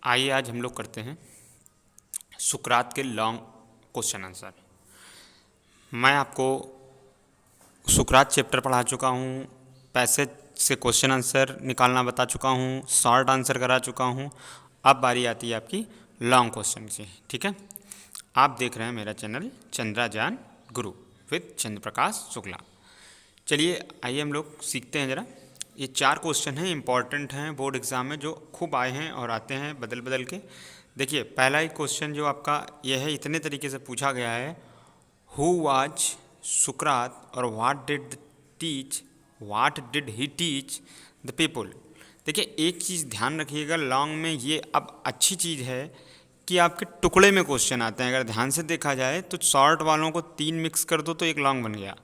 आइए आज हम लोग करते हैं सुकरात के लॉन्ग क्वेश्चन आंसर। मैं आपको सुकरात चैप्टर पढ़ा चुका हूँ, पैसेज से क्वेश्चन आंसर निकालना बता चुका हूँ, शॉर्ट आंसर करा चुका हूँ। अब बारी आती है आपकी लॉन्ग क्वेश्चन की। ठीक है, आप देख रहे हैं मेरा चैनल चंद्राजान गुरु विद चंद्र प्रकाश शुक्ला। चलिए आइए हम लोग सीखते हैं ज़रा। ये 4 क्वेश्चन हैं, इंपॉर्टेंट हैं बोर्ड एग्ज़ाम में, जो खूब आए हैं और आते हैं बदल बदल के। देखिए पहला ही क्वेश्चन जो आपका यह है, इतने तरीके से पूछा गया है, हु वाज सुकरात और what did he teach the people. देखिए एक चीज़ ध्यान रखिएगा, लॉन्ग में ये अब अच्छी चीज़ है कि आपके टुकड़े में क्वेश्चन आते हैं। अगर ध्यान से देखा जाए तो शॉर्ट वालों को 3 मिक्स कर दो तो एक लॉन्ग बन गया।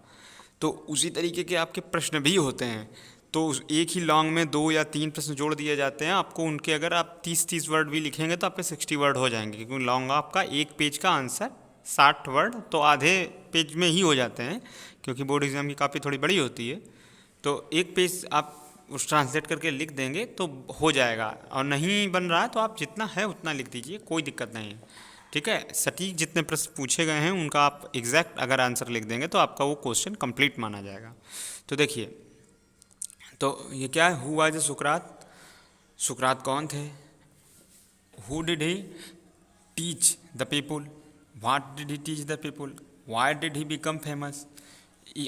तो उसी तरीके के आपके प्रश्न भी होते हैं, तो एक ही लॉन्ग में 2 या 3 प्रश्न जोड़ दिए जाते हैं आपको। उनके अगर आप 30-30 वर्ड भी लिखेंगे तो आपके 60 वर्ड हो जाएंगे, क्योंकि लॉन्ग आपका एक पेज का आंसर 60 वर्ड तो आधे पेज में ही हो जाते हैं, क्योंकि बोर्ड एग्ज़ाम की कापी थोड़ी बड़ी होती है। तो एक पेज आप उस ट्रांसलेट करके लिख देंगे तो हो जाएगा, और नहीं बन रहा है तो आप जितना है उतना लिख दीजिए, कोई दिक्कत नहीं है। ठीक है, सटीक जितने प्रश्न पूछे गए हैं उनका आप एग्जैक्ट अगर आंसर लिख देंगे तो आपका वो क्वेश्चन कंप्लीट माना जाएगा। तो देखिए, तो ये क्या है, हु वाज सुकरात। सुकरात कौन थे? Who did he teach the people, what did he teach the people, why did he become famous.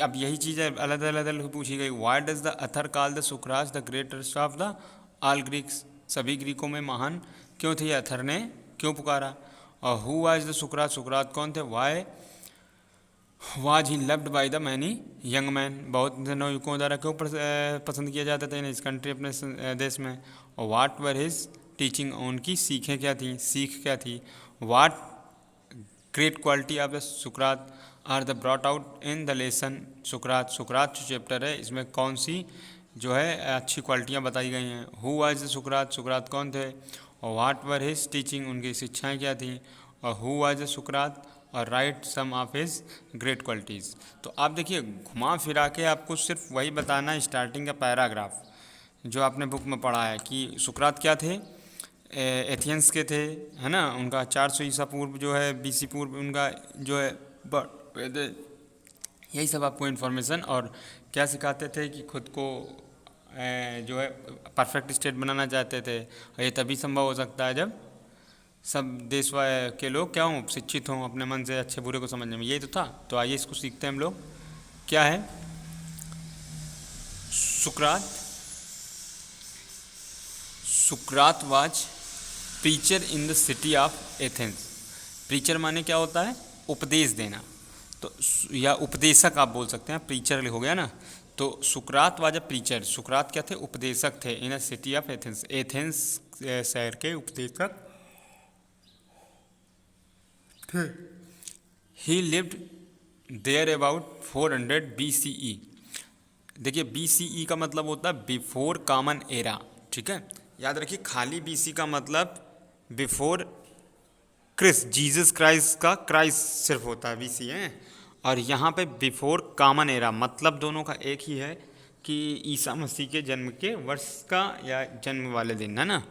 अब यही चीज़ अलग अलग पूछी गई। Why does the author call द सुकरात the greatest of the all Greeks. सभी ग्रीकों में महान क्यों थे अथर ने, क्यों पुकारा। और हु वाज द सुकरात, सुकरात कौन थे। Why was he loved by the many young man, बहुत युवकों द्वारा क्यों पसंद किया जाता था इन इस कंट्री, अपने देश में। और वाट वर हिज टीचिंग, उनकी सीखें क्या थी, सीख क्या थी। What great quality of the सुकरात are the brought out in the lesson सुकरात। सुकरात जो चैप्टर है इसमें कौन सी जो है अच्छी क्वालिटियाँ बताई गई हैं। हु वाज द सुकरात, सुकरात कौन थे। और वाट वर हिज टीचिंग, उनकी शिक्षाएँ क्या थी। और हु वाज द सुकरात, और right some of his great qualities. तो आप देखिए घुमा फिरा के आपको सिर्फ वही बताना है, स्टार्टिंग का पैराग्राफ जो आपने बुक में पढ़ा है कि सुकरात क्या थे, एथियंस के थे, है ना। उनका 400 ईसा पूर्व जो है, BC पूर्व उनका जो है यही सब आपको इन्फॉर्मेशन। और क्या सिखाते थे कि खुद को जो है परफेक्ट स्टेट बनाना चाहते थे। और ये तभी संभव हो सकता है जब सब देश के लोग क्या हों, शिक्षित हों, अपने मन से अच्छे बुरे को समझने में। यही तो था। तो आइए इसको सीखते हैं हम लोग। क्या है सुकरात। सुकरात was preacher in the city of Athens. Preacher माने क्या होता है, उपदेश देना, तो या उपदेशक आप बोल सकते हैं, प्रीचर हो गया ना। तो सुकरात वाज अ प्रीचर, सुकरात क्या थे, उपदेशक थे, in a city of Athens, Athens शहर के उपदेशक थे। He lived there about 400 BCE। देखिए BCE का मतलब होता है बिफोर कॉमन एरा। ठीक है, याद रखिए, खाली BC का मतलब बिफोर क्रिस, जीसस क्राइस्ट का क्राइस्ट सिर्फ होता है BC है। और यहाँ पे बिफोर कॉमन एरा मतलब दोनों का एक ही है कि ईसा मसीह के जन्म के वर्ष का या जन्म वाले दिन, है ना,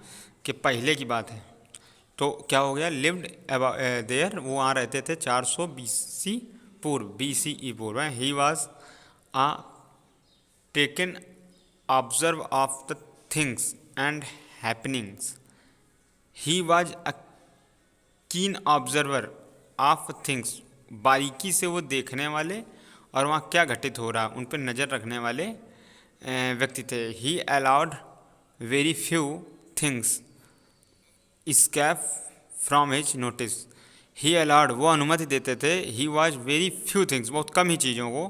कि पहले की बात है। तो क्या हो गया, लिव्ड देयर, वो वहाँ रहते थे 400 BC पूर्व, BCE पूर्व। He was a taken observe of the things and happenings. He was a keen observer of things, बारीकी से वो देखने वाले और वहाँ क्या घटित हो रहा उन पर नज़र रखने वाले व्यक्ति थे। He allowed very few things escape from his notice. He allowed, वो अनुमति देते थे, he was very few things, बहुत कम ही चीज़ों को,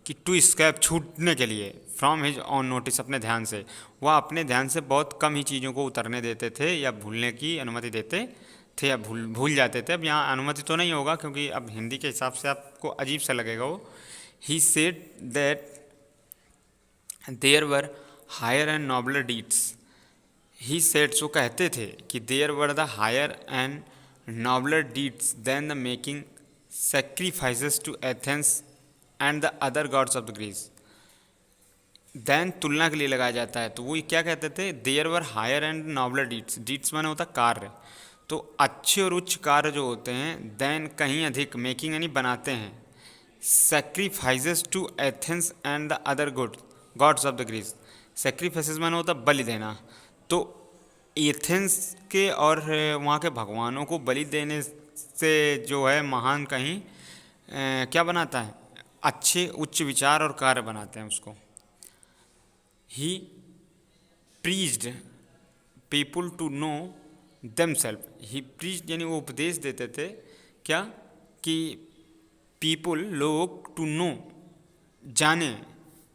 कि टू स्कैप, छूटने के लिए, फ्रॉम हिज ऑन नोटिस, अपने ध्यान से। वह अपने ध्यान से बहुत कम ही चीज़ों को उतरने देते थे या भूलने की अनुमति देते थे, या भूल जाते थे। अब यहाँ अनुमति तो नहीं होगा, क्योंकि अब हिंदी के हिसाब से आपको अजीब सा लगेगा वो। He said that there were higher and nobler deeds. He said, so कहते थे कि there were the higher and nobler deeds then the making sacrifices to Athens and the other gods of the Greece. Then तुलना के लिए लगाया जाता है। तो वो क्या कहते थे, there were higher and nobler deeds, deeds माने होता कार्य, तो अच्छे और उच्च कार्य जो होते हैं, देन कहीं अधिक, मेकिंग यानी बनाते हैं, sacrifices to Athens and the other good gods of the Greece. Sacrifices माने होता बलि देना, तो एथेंस के और वहाँ के भगवानों को बलि देने से जो है महान कहीं क्या बनाता है, अच्छे उच्च विचार और कार्य बनाते हैं उसको। ही प्रीज्ड पीपुल टू नो देमसेल्फ, ही प्रीज्ड यानी वो उपदेश देते थे क्या, कि पीपुल लोग टू नो जाने,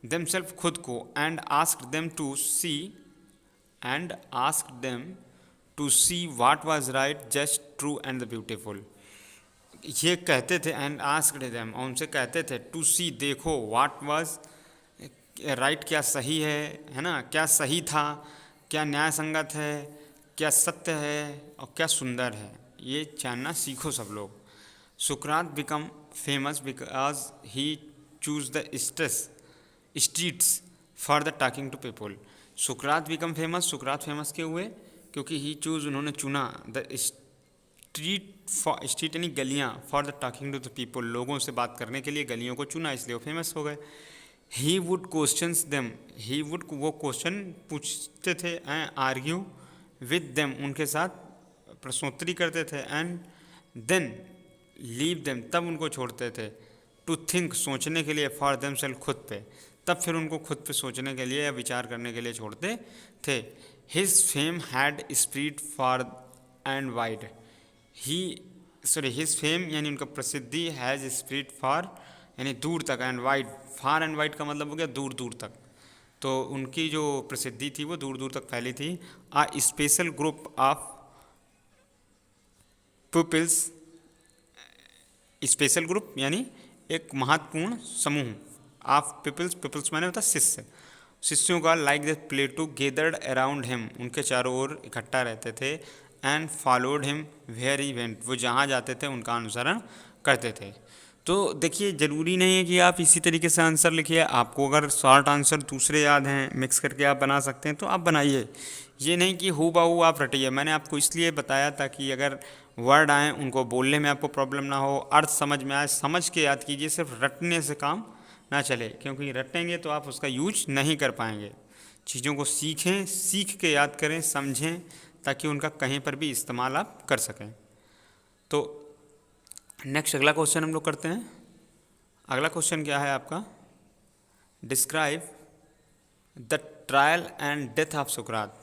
देमसेल्फ खुद को, and asked them to see, and asked them to see what was right just true and the beautiful. ये कहते थे, एंड आस्क्ड देम, और उनसे कहते थे, टू सी देखो, व्हाट वाज राइट क्या सही है ना, क्या सही था, क्या न्याय संगत है, क्या सत्य है और क्या सुंदर है, ये जानना सीखो सब लोग। सुकरात become famous because he chose the streets for the talking to people. सुकरात बिकम फेमस, सुकरात फेमस क्यों हुए, क्योंकि ही चूज उन्होंने चुना, द स्ट्रीट यानी गलियाँ, for the talking to the people, लोगों से बात करने के लिए गलियों को चुना, इसलिए वो फेमस हो गए। He would questions them, he would वो क्वेश्चन पूछते थे, एंड आर्ग्यू विद देम, उनके साथ प्रश्नोत्तरी करते थे, एंड देन लीव देम, तब उनको छोड़ते थे, टू थिंक सोचने के लिए, फॉर देम सेल्फ खुद पे, तब फिर उनको खुद पे सोचने के लिए या विचार करने के लिए छोड़ते थे। His fame had spread for and wide, he his fame यानी उनका प्रसिद्धि, हैज़ स्प्रीड फॉर यानी दूर तक, and wide, far and wide का मतलब हो गया दूर दूर तक, तो उनकी जो प्रसिद्धि थी वो दूर दूर तक फैली थी। A special group of peoples, special group यानी एक महत्वपूर्ण समूह, ऑफ पीपल्स, पीपल्स माने होता शिष्य, शिष्यों का, like the Plato gathered around him, उनके चारों ओर इकट्ठा रहते थे, and followed him where he went, वो जहाँ जाते थे उनका अनुसरण करते थे। तो देखिए ज़रूरी नहीं है कि आप इसी तरीके से आंसर लिखिए, आपको अगर शॉर्ट आंसर दूसरे याद हैं मिक्स करके आप बना सकते हैं तो आप बनाइए, ये नहीं कि हू बहू आप रटिए। मैंने आपको इसलिए बताया ताकि अगर वर्ड आएँ उनको बोलने में आपको प्रॉब्लम ना हो, अर्थ समझ में आए, समझ के याद कीजिए, सिर्फ रटने से काम ना चले, क्योंकि रटेंगे तो आप उसका यूज नहीं कर पाएंगे। चीज़ों को सीखें, सीख के याद करें, समझें, ताकि उनका कहीं पर भी इस्तेमाल आप कर सकें। तो नेक्स्ट अगला क्वेश्चन हम लोग करते हैं। अगला क्वेश्चन क्या है आपका, describe the trial and death of सुकरात।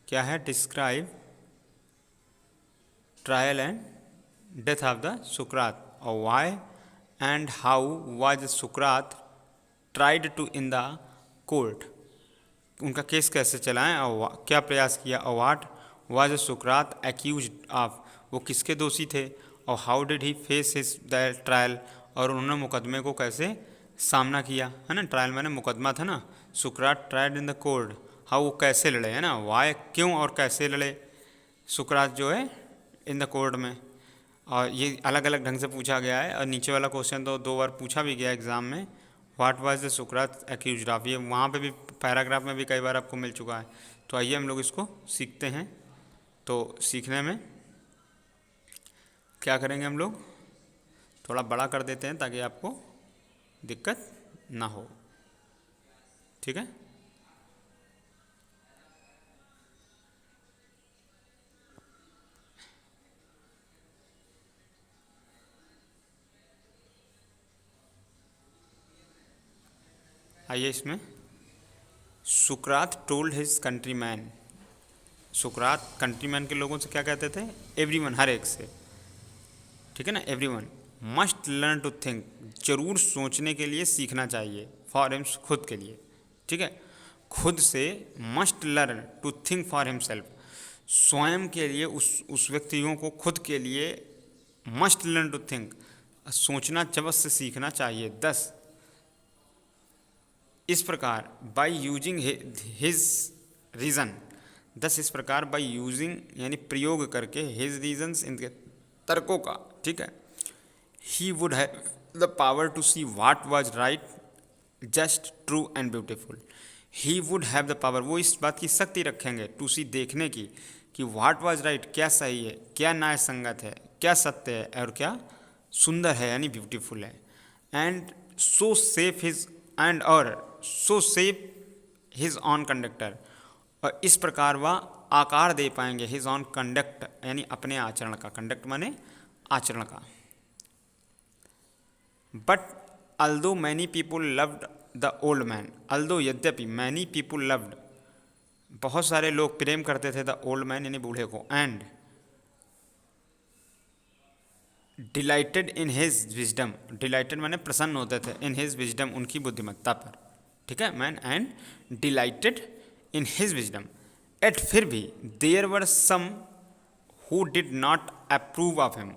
क्या है, describe trial and death of the सुकरात, और वाई एंड हाउ वाज सुकरात tried to in the court, उनका केस कैसे चलाएं और क्या प्रयास किया, और वाट वाज सुकरात एक्यूज ऑफ, वो किसके दोषी थे, और how did he face his the trial, और उन्होंने मुकदमे को कैसे सामना किया, है ना, ट्रायल मैंने मुकदमा था ना, सुकरात tried in the court, how वो कैसे लड़े, है ना, वाई क्यों और कैसे लड़े सुकरात जो है इन द कोर्ट में। और ये अलग अलग ढंग से पूछा गया है, और नीचे वाला क्वेश्चन तो 2 बार पूछा भी गया एग्जाम में, what was the Sukrat accused of, ये वहाँ पे भी पैराग्राफ में भी कई बार आपको मिल चुका है। तो आइए हम लोग इसको सीखते हैं। तो सीखने में क्या करेंगे, हम लोग थोड़ा बड़ा कर देते हैं ताकि आपको दिक्कत ना हो, ठीक है। आइए इसमें, सुकरात टोल्ड हिज कंट्रीमैन, सुकरात कंट्रीमैन के लोगों से क्या कहते थे, एवरीवन, हर एक से, ठीक है ना, everyone must learn to think, जरूर सोचने के लिए सीखना चाहिए, फॉर हिम, खुद के लिए, ठीक है, खुद से, must learn to think for himself, स्वयं के लिए, उस व्यक्तियों को खुद के लिए, मस्ट लर्न टू थिंक, सोचना जबत से सीखना चाहिए। 10 इस प्रकार, बाई यूजिंग हिज रीज़न, 10 इस प्रकार, बाई यूजिंग यानी प्रयोग करके, हिज रीजन्स, इनके तर्कों का, ठीक है, he would have the power to see what was right just, true and beautiful. He would have the power, वो इस बात की शक्ति रखेंगे टू सी, देखने की, कि व्हाट वाज राइट, क्या सही है, क्या न्याय संगत है, क्या सत्य है और क्या सुंदर है यानी ब्यूटीफुल है। And so safe his and और so safe his on conductor, और इस प्रकार वह आकार दे पाएंगे हिज ऑन कंडक्ट यानी अपने आचरण का, कंडक्ट माने आचरण का। But although many people loved the old man, although यद्यपि, मैनी पीपुल लव्ड, बहुत सारे लोग प्रेम करते थे द ओल्ड मैन यानी बूढ़े को, and delighted in his wisdom, dilated माने प्रसन्न होते थे, इन हिज विजडम उनकी बुद्धिमत्ता पर, ठीक है, man and delighted in his wisdom. Yet फिर भी there were some who did not approve of him,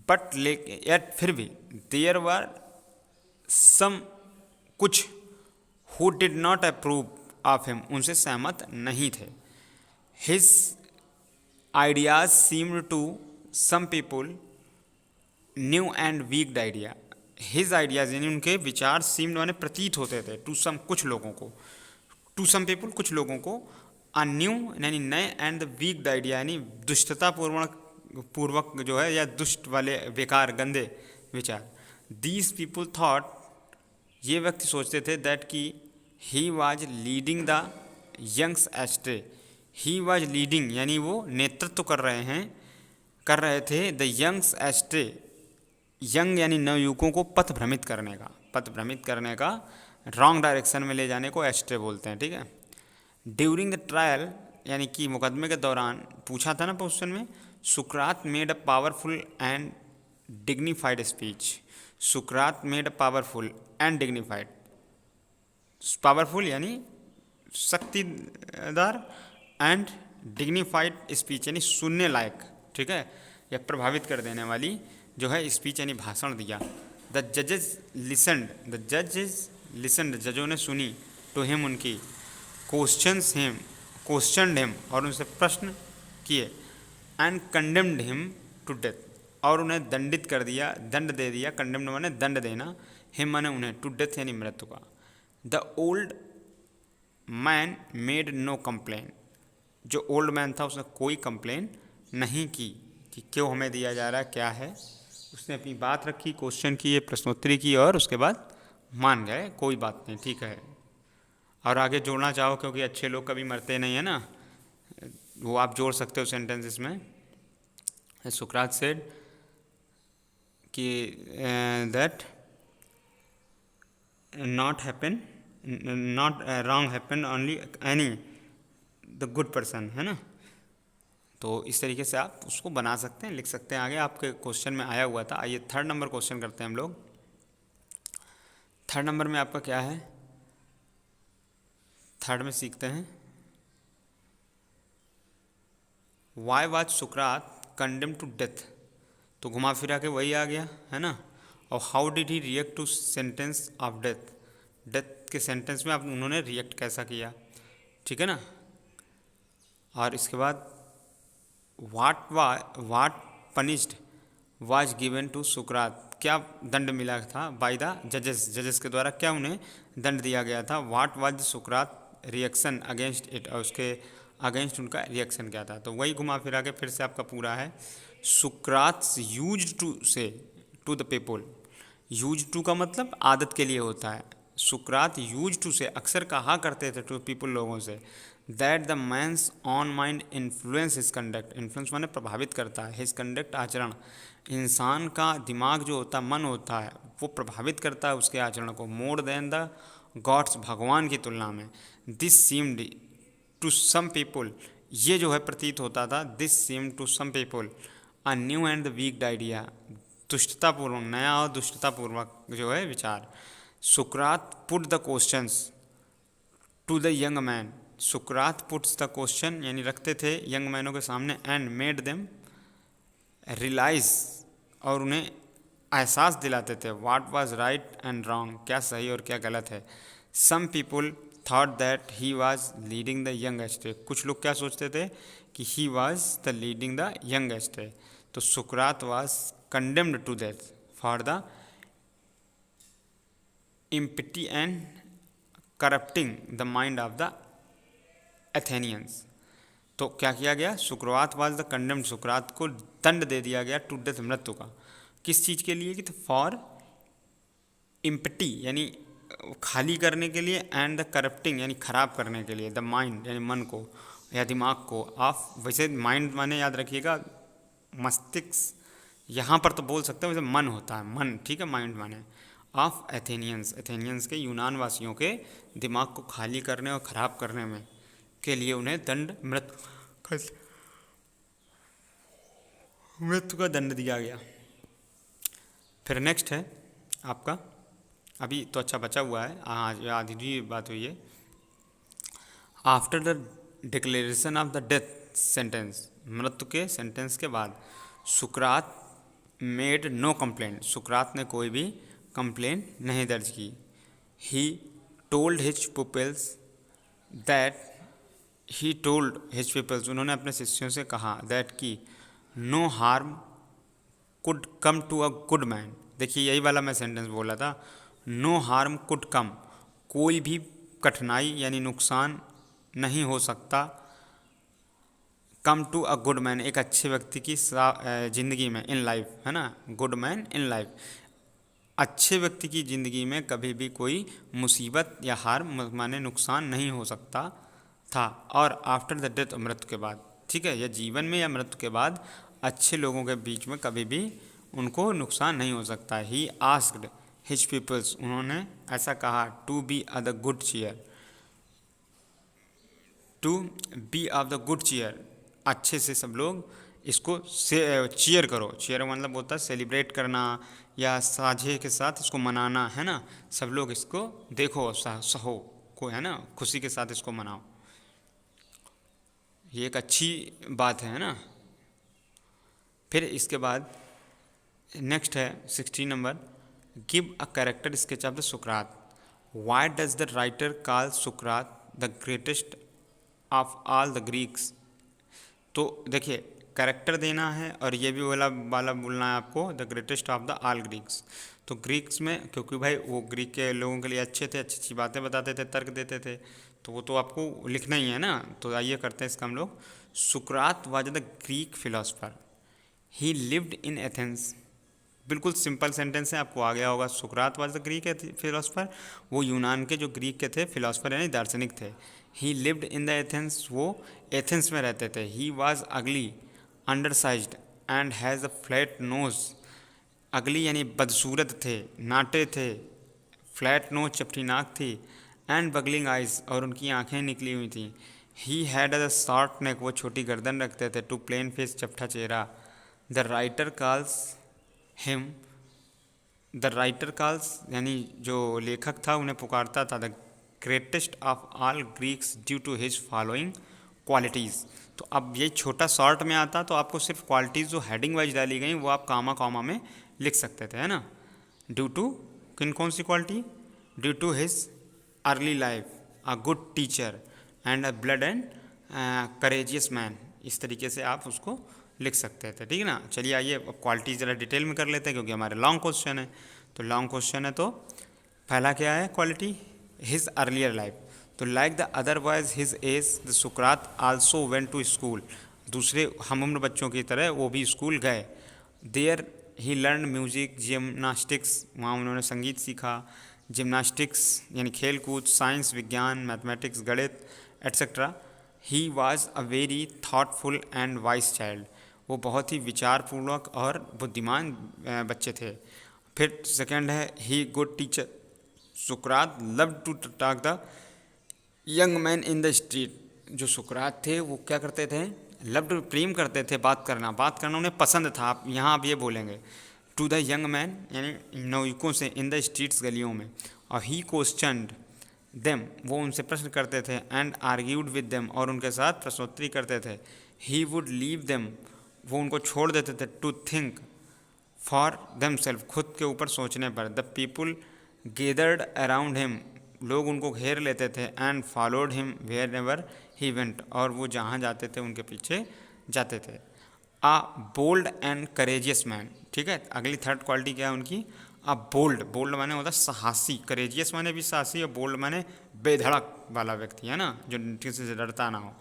but yet फिर भी देयर वर सम कुछ who did not approve of him, उनसे सहमत नहीं थे। His ideas seemed to some people new and wicked idea, his ideas यानी उनके विचार सीम्ड माने प्रतीत होते थे, टू सम कुछ लोगों को, टू सम पीपुल कुछ लोगों को, अ न्यू यानी नए, एंड द वीक्ड आइडिया यानी दुष्टता पूर्वक जो है या दुष्ट वाले बेकार गंदे विचार। दीज पीपुल थॉट, ये व्यक्ति सोचते थे, दैट कि he was leading the youngs astray, he was leading यानी वो नेतृत्व कर रहे थे द यंग्स एस्ट्रे, यंग यानी नवयुवकों को पथ भ्रमित करने का, रॉन्ग डायरेक्शन में ले जाने को एस्ट्रे बोलते हैं, ठीक है। ड्यूरिंग द ट्रायल यानी कि मुकदमे के दौरान, पूछा था ना क्वेश्चन में, सुकरात made a powerful and dignified speech, सुकरात made a powerful and dignified, powerful यानी शक्तिदार, एंड डिग्निफाइड स्पीच यानी सुनने लायक, ठीक है, या प्रभावित कर देने वाली जो है स्पीच यानी भाषण दिया। द जजेस लिसनड, जजों ने सुनी, टू हिम उनकी, क्वेश्चनड हिम और उनसे प्रश्न किए, and condemned him to death, और उन्हें दंडित कर दिया, दंड दे दिया, कंडेम्ड माने दंड देना, हिम माने उन्हें, टू डेथ यानी मृत्यु का। The old man made no complain, जो ओल्ड मैन था उसने कोई कंप्लेन नहीं की कि क्यों हमें दिया जा रहा है, क्या है, उसने अपनी बात रखी, क्वेश्चन किए, प्रश्नोत्तरी की, और उसके बाद मान गए कोई बात नहीं, ठीक है। और आगे जोड़ना चाहो, क्योंकि अच्छे लोग कभी मरते नहीं है ना, वो आप जोड़ सकते हो सेंटेंसेस में। सुकरात सेड कि that not happen, not wrong happen only any the good person, है ना। तो इस तरीके से आप उसको बना सकते हैं, लिख सकते हैं, आगे आपके क्वेश्चन में आया हुआ था। आइए थर्ड नंबर क्वेश्चन करते हैं हम लोग। थर्ड नंबर में आपका क्या है, थर्ड में सीखते हैं, why was Sukrat condemn to death, तो घुमा फिरा के वही आ गया, है ना। और how did he react to sentence of death, death के सेंटेंस में आप उन्होंने रिएक्ट कैसा किया, ठीक है ना। और इसके बाद वाट पनिश्ड वाज गिवन टू सुकरात, क्या दंड मिला था बाय द जजेस के द्वारा, क्या उन्हें दंड दिया गया था। वाट was Sukrat reaction against it, और उसके अगेंस्ट उनका रिएक्शन क्या था। तो वही घुमा फिरा के फिर से आपका पूरा है। सुकरात use to say to the people, use to का मतलब आदत के लिए होता है, सुकरात यूज टू से अक्सर कहा करते थे टू पीपल लोगों से, that the man's on mind influence his conduct, influence माने प्रभावित करता है, हिज कंडक्ट आचरण, इंसान का दिमाग जो होता है, मन होता है, वो प्रभावित करता है उसके आचरण को, मोर देन द गॉड्स, भगवान की तुलना में। This seemed to some people, ये जो है प्रतीत होता था, this seemed to some people a new and the wicked idea, दुष्टतापूर्वक, नया और दुष्टतापूर्वक जो है विचार। सुकरात put the questions to the young man, सुकरात पुट्स द क्वेश्चन यानी रखते थे यंग मैनों के सामने, एंड मेड देम रियलाइज, और उन्हें एहसास दिलाते थे, what was right and wrong, क्या सही और क्या गलत है। Some people thought that he was leading the young astray, कुछ लोग क्या सोचते थे कि he was the leading the young astray. तो सुकरात was condemned to death for the impiety and corrupting the mind of the Athenians. तो क्या किया गया, सुकरात वाज द कंडेम्ड, सुकरात को दंड दे दिया गया टू डेथ, मृत्यु का। किस चीज़ के लिए कि फॉर इम्पटी यानी खाली करने के लिए, एंड द करप्टिंग यानी खराब करने के लिए, द माइंड यानी मन को या दिमाग को, ऑफ, वैसे माइंड माने याद रखिएगा मस्तिष्क, यहाँ पर तो बोल सकते हैं वैसे मन होता है, मन, ठीक है, माइंड माने ऑफ एथेनियंस, एथेनियंस के, यूनान वासियों के दिमाग को खाली करने और ख़राब करने में के लिए उन्हें मृत्यु का दंड दिया गया। फिर नेक्स्ट है आपका, अभी तो अच्छा बचा हुआ है, हाँ आधी बात हुई है। After the declaration of the death sentence, मृत्यु के सेंटेंस के बाद, सुकरात मेड नो कंप्लेंट, सुकरात ने कोई भी कंप्लेंट नहीं दर्ज की। He told his pupils that, he told his peoples, उन्होंने अपने शिष्यों से कहा, दैट की no harm could come to a good man. देखिए यही वाला मैं सेंटेंस बोला था, नो हार्म कुड कम, कोई भी कठिनाई यानी नुकसान नहीं हो सकता, come to a good man, एक अच्छे व्यक्ति की ज़िंदगी में, इन लाइफ, है ना, गुड मैन इन लाइफ, अच्छे व्यक्ति की ज़िंदगी में कभी भी कोई मुसीबत या हार्म माने नुकसान नहीं हो सकता था। और आफ्टर द डेथ, मृत्यु के बाद, ठीक है, या जीवन में या मृत्यु के बाद अच्छे लोगों के बीच में कभी भी उनको नुकसान नहीं हो सकता। ही आस्क्ड हिज पीपल्स, उन्होंने ऐसा कहा, to be of the good cheer, to be of the good cheer, अच्छे से सब लोग इसको चीयर करो, चीयर मतलब होता है सेलिब्रेट करना या साझे के साथ इसको मनाना, है ना, सब लोग इसको देखो, सहो को, है ना, खुशी के साथ इसको मनाओ, ये एक अच्छी बात है ना। फिर इसके बाद नेक्स्ट है 16 नंबर, give a character sketch of the सुकरात। Why does the writer call सुकरात the greatest of all the Greeks. तो देखिए कैरेक्टर देना है और ये भी वाला बोलना है आपको, the greatest of the all Greeks. तो ग्रीक्स में, क्योंकि भाई वो ग्रीक के लोगों के लिए अच्छे थे, अच्छी अच्छी बातें बताते थे, तर्क देते थे, तो वो तो आपको लिखना ही है ना। तो आइए करते हैं इसका हम लोग। सुकरात was the Greek philosopher, he lived in Athens. बिल्कुल सिंपल सेंटेंस है, आपको आ गया होगा। सुकरात वाज द ग्रीक फिलोसफर, वो यूनान के जो ग्रीक के थे फिलोसफर यानी दार्शनिक थे। He lived in the Athens, वो एथेंस में रहते थे। He was ugly, undersized and has a flat nose. Ugly यानी बदसूरत थे, नाटे थे, फ्लैट नोज चपटी नाक थी, एंड बगलिंग आइज, और उनकी आंखें निकली हुई थी। ही हैड अ शॉर्ट नेक, वो छोटी गर्दन रखते थे, टू प्लेन फेस, चपटा चेहरा। The writer calls him, the writer calls यानी जो लेखक था उन्हें पुकारता था, the greatest of all Greeks due to his following qualities. तो अब ये छोटा शॉर्ट में आता तो आपको सिर्फ क्वालिटीज़ जो हेडिंग वाइज डाली गई वो आप कामा कामा में लिख सकते थे, है ना। ड्यू टू किन कौन सी quality, due to his early life, a good teacher and a bold and courageous man, इस तरीके से आप उसको लिख सकते थे, ठीक है ना। चलिए आइए अब क्वालिटी ज़रा डिटेल में कर लेते हैं क्योंकि हमारे लॉन्ग क्वेश्चन है। तो लॉन्ग क्वेश्चन है तो पहला क्या है क्वालिटी, हिज अर्लियर लाइफ। तो like the otherwise his age the Sukrat also went to school, दूसरे हम उम्र बच्चों की तरह वो भी स्कूल गए। There he learn music gymnastics, वहाँ उन्होंने संगीत सीखा। जिम्नास्टिक्स यानी खेल कूद, साइंस विज्ञान, मैथमेटिक्स गणित etcetera. He was a very thoughtful and vice child, वो बहुत ही विचारपूर्वक और बुद्धिमान बच्चे थे। फिर सेकंड है ही गुड टीचर, सुकरात love to talk the young man in the street. जो सुकरात थे वो क्या करते थे, लव टू, प्रेम करते थे, बात करना उन्हें पसंद था। आप यहाँ आप ये बोलेंगे टू द यंग मैन यानी नौयुवकों से, इन द स्ट्रीट्स गलियों में। और ही क्वेश्चनड देम, वो उनसे प्रश्न करते थे, एंड आर्ग्यूड विद देम, और उनके साथ प्रश्नोत्तरी करते थे। ही वुड लीव देम, वो उनको छोड़ देते थे, to think for them self, खुद के ऊपर सोचने पर। The people gathered around him, लोग उनको घेर लेते थे, and followed him wherever he went, और वो जहाँ जाते थे उनके पीछे जाते थे। A bold and courageous man, ठीक है। अगली थर्ड क्वालिटी क्या है उनकी, अब बोल्ड, बोल्ड माने होता है साहसी, करेजियस माने भी साहसी, और बोल्ड माने बेधड़क वाला व्यक्ति, है ना, जो किसी से डरता ना हो,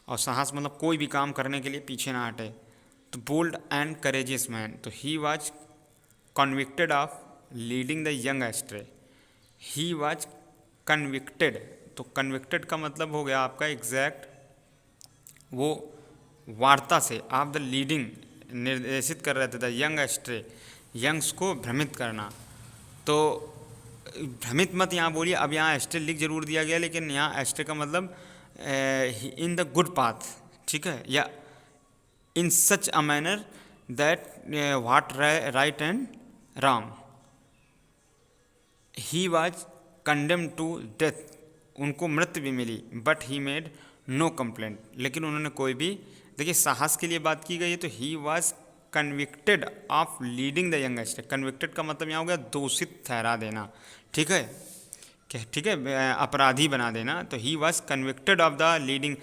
और साहस मतलब कोई भी काम करने के लिए पीछे ना हटे। तो बोल्ड एंड करेजियस मैन, तो he was convicted of leading the young ashtray. He was convicted, तो कन्विक्टेड का मतलब हो गया आपका एग्जैक्ट वो वार्ता से, आप द लीडिंग निर्देशित कर रहे थे द यंग एस्ट्रे, यंग्स को भ्रमित करना। तो भ्रमित मत यहाँ बोलिए, अब यहाँ एस्ट्रे लिख जरूर दिया गया, लेकिन यहाँ एस्ट्रे का मतलब इन द गुड पाथ, ठीक है, या in such a manner that what right and wrong. He was condemn to death, उनको मृत्यु भी मिली, but he made no complaint, लेकिन उन्होंने कोई भी, देखिए साहस के लिए बात की गई है, तो he was convicted of leading the young ashtray. Convicted का मतलब यहाँ हो गया दोषित ठहरा देना, ठीक है, ठीक है, अपराधी बना देना। तो he was convicted of the leading,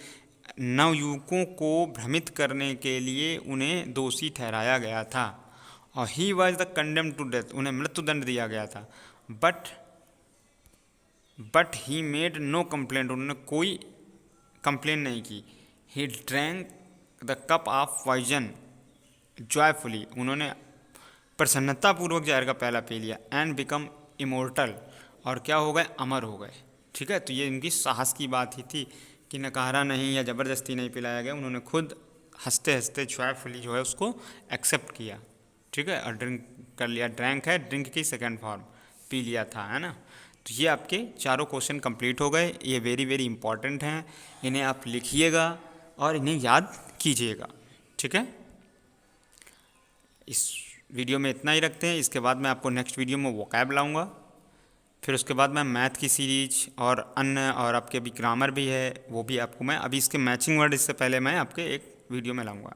नवयुवकों को भ्रमित करने के लिए उन्हें दोषी ठहराया गया था, और he was the condemn to death, उन्हें मृत्युदंड दिया गया था। But he made no complaint, उन्होंने कोई कंप्लेंट नहीं की। He drank the cup of poison joyfully, उन्होंने प्रसन्नतापूर्वक जहर का प्याला पी लिया। एंड बिकम इमोर्टल, और क्या हो गए, अमर हो गए, ठीक है। तो ये इनकी साहस की बात ही थी कि नकारा नहीं या ज़बरदस्ती नहीं पिलाया गया, उन्होंने खुद हंसते हंसते जॉयफुली जो है उसको एक्सेप्ट किया, ठीक है, और ड्रिंक कर लिया। ड्रैंक है ड्रिंक की सेकेंड फॉर्म, पी लिया था, है ना। तो ये आपके चारों क्वेश्चन कंप्लीट हो गए, ये वेरी वेरी इंपॉर्टेंट हैं, इन्हें आप लिखिएगा और इन्हें याद कीजिएगा, ठीक है। इस वीडियो में इतना ही रखते हैं, इसके बाद मैं आपको नेक्स्ट वीडियो में वोकैब लाऊंगा, फिर उसके बाद मैं मैथ की सीरीज और अन्य, और आपके अभी ग्रामर भी है वो भी आपको मैं, अभी इसके मैचिंग वर्ड इससे पहले मैं आपके एक वीडियो में लाऊंगा।